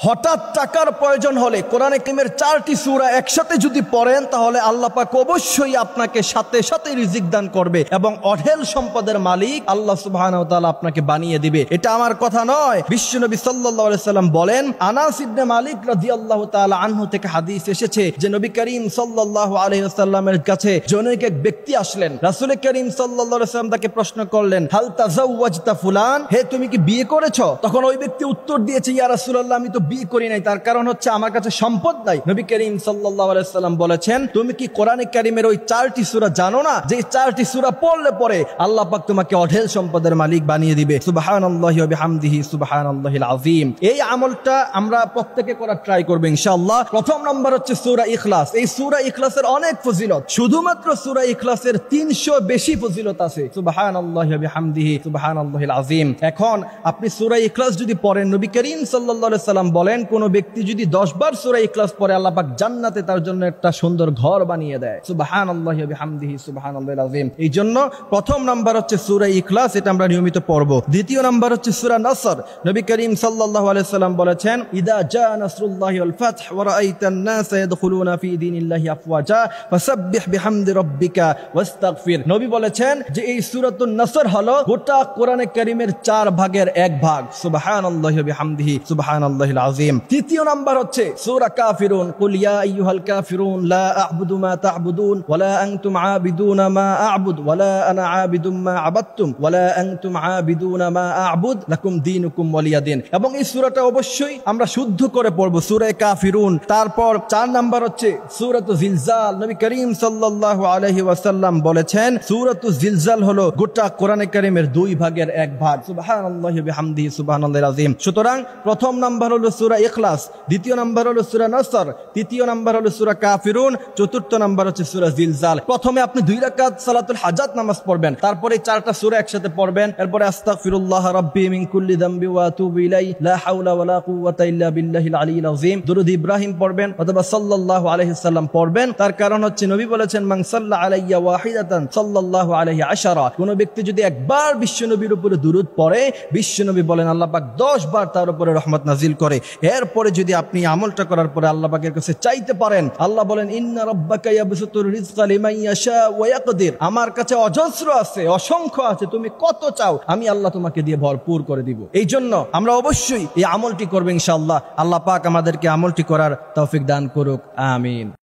হঠাৎ টাকার প্রয়োজন হলে কোরআনে কারীমের 4টি সূরা একসাথে যদি পড়েন তাহলে আল্লাহ পাক অবশ্যই আপনাকে সাথে সাথে রিজিক দান করবে এবং অঢেল সম্পদের মালিক আল্লাহ সুবহানাহু ওয়া তাআলা আপনাকে বানিয়ে দিবে। এটা আমার কথা নয়, বিশ্বনবী সাল্লাল্লাহু আলাইহি সাল্লাম বলেন, আনাস ইবনে মালিক রাদিয়াল্লাহু তাআলা আনহু থেকে হাদিস এসেছে যে নবী করিম সাল্লাল্লাহু আলাইহি ওয়াসাল্লামের কাছে জনৈক এক ব্যক্তি আসলেন। রাসূল করিম সাল্লাল্লাহু আলাইহি ওয়াসাল্লাম তাকে প্রশ্ন করলেন, হাল তাযাওয়াজতা ফুলান, হে তুমি কি বিয়ে করেছো? তখন ওই ব্যক্তি উত্তর দিয়েছে, ইয়া রাসূলুল্লাহ আমি তো বিয়ে করি নাই, তার কারণ হচ্ছে আমার কাছে সম্পদ নাই। নবী করিম সাল্লাল্লাহু আলাইহি ওয়াসাল্লাম বলেছেন, তুমি কি কোরআনে কারীমের ওই 4টি সূরা জানো না যে 4টি সূরা পড়লে পরে আল্লাহ পাক তোমাকে অঢেল সম্পদের মালিক বানিয়ে দিবে। সুবহানাল্লাহি ওয়া বিহামদিহি সুবহানাল্লাহিল আযীম। এই আমলটা আমরা প্রত্যেকে করার ট্রাই করব ইনশাআল্লাহ। প্রথম নাম্বার হচ্ছে সূরা ইখলাস। এই সূরা ইখলাসের অনেক ফজিলত, শুধুমাত্র সূরা ইখলাসের 300 বেশি ফজিলত আছে। সুবহানাল্লাহি ওয়া বিহামদিহি সুবহানাল্লাহিল আযীম। এখন আপনি সূরা ইখলাস যদি পড়েন, নবী করিম সাল্লাল্লাহু আলাইহি সাল্লাম বলেন, কোন ব্যক্তি যদি 10 বার সূরা ইখলাস পড়ে আল্লাহ পাক জান্নাতে তার জন্য একটা সুন্দর ঘর বানিয়ে দেয়। সুবহানাল্লাহি ওয়া বিহামদিহি সুবহানাল্লাহিল আযীম। এই জন্য প্রথম নাম্বার হচ্ছে সূরা ইখলাস, এটা আমরা নিয়মিত পড়ব। দ্বিতীয় নাম্বার হচ্ছে সূরা নসর। নবী করিম সাল্লাল্লাহু আলাইহি সাল্লাম বলেছেন, ইদা জা নাসরুল্লাহি ওয়াল ফাতহ ওয়া রাআইতান নাসা ইয়াদখুলুনা ফি দীনিল্লাহি আফওয়াজা ফাসাব্বিহ বিহামদি রাব্বিকা ওয়াস্তাগফির। নবী বলেছেন যে এই সূরাতুন নসর হলো গোটা কোরআনে কারীমের 4 ভাগের 1 ভাগ। সুবহানাল্লাহি ওয়া বিহামদিহি সুবহানাল্লাহিল আযীম। তৃতীয় নাম্বার হচ্ছে সূরা কাফিরুন, কুল ইয়া আইয়ুহাল কাফিরুন লা আ'বুদু মা তা'বুদুন ওয়া লা আনতুম আ'বিদুনা মা আ'বুদ ওয়া লা আনা আ'বিদুম মা আ'বাদতুম ওয়া লা আনতুম আ'বিদুনা মা আ'বুদ লাকুম দীনুকুম ওয়ালিয়া দীন। এবং এই সূরাটা অবশ্যই আমরা শুদ্ধ করে পড়ব, সূরা কাফিরুন। তারপর 4 নাম্বার হচ্ছে সূরাতুল জিলজাল। নবী করিম সাল্লাল্লাহু আলাইহি ওয়াসাল্লাম বলেছেন, সূরাতুল জিলজাল হলো গোটা কোরআনে কারীমের 2 ভাগের 1 ভাগ। সুবহানাল্লাহি ওয়া বিহামদিহি সুবহানাল্লাহিল আযীম। সুতরাং প্রথম নাম্বার হলো সূরা ইখলাস, দ্বিতীয় নাম্বার হলো সূরা নসর, তৃতীয় নাম্বার হলো সূরা কাফিরুন, চতুর্থ নাম্বার হচ্ছে সূরা জিলজাল। প্রথমে আপনি 2 রাকাত সালাতুল হাজাত নামাজ পড়বেন, তারপরে 4টা সূরা একসাথে পড়বেন, এরপরে আস্তাগফিরুল্লাহ রাব্বি মিন কুল্লি যামবি ওয়া আতুবু ইলাইহি লা হাওলা ওয়া লা কুওয়াতা ইল্লা বিল্লাহিল আলিয়্যিল আযীম। দুরূদ ইব্রাহিম পড়বেন অথবা সাল্লাল্লাহু আলাইহি সাল্লাম পড়বেন। তার কারণ হচ্ছে নবী বলেছেন, মান সাল্লা আলাইয়া ওয়াহিদাতান সাল্লাল্লাহু আলাইহি আশারা। কোন ব্যক্তি যদি একবার বিশ্বনবীর উপরে দুরূদ পড়ে, বিশ্বনবী বলেন আল্লাহ পাক 10 বার তার উপরে রহমত নাজিল করে। এরপরে যদি আপনি আমলটা করার পরে আল্লাহ পাকের কাছে চাইতে পারেন, আল্লাহ বলেন, ইন্না রাব্বাকা ইয়াবসুতুর রিজকা লিমান ইয়াশা ওয়া ইয়াকদির। আমার কাছে অজস্র আছে, অসংখ্য আছে, তুমি কত চাও আমি আল্লাহ তোমাকে দিয়ে ভরপুর করে দিব। এই জন্য আমরা অবশ্যই এই আমলটি করব ইনশাআল্লাহ। আল্লাহ পাক আমাদেরকে আমলটি করার তৌফিক দান করুক, আমিন।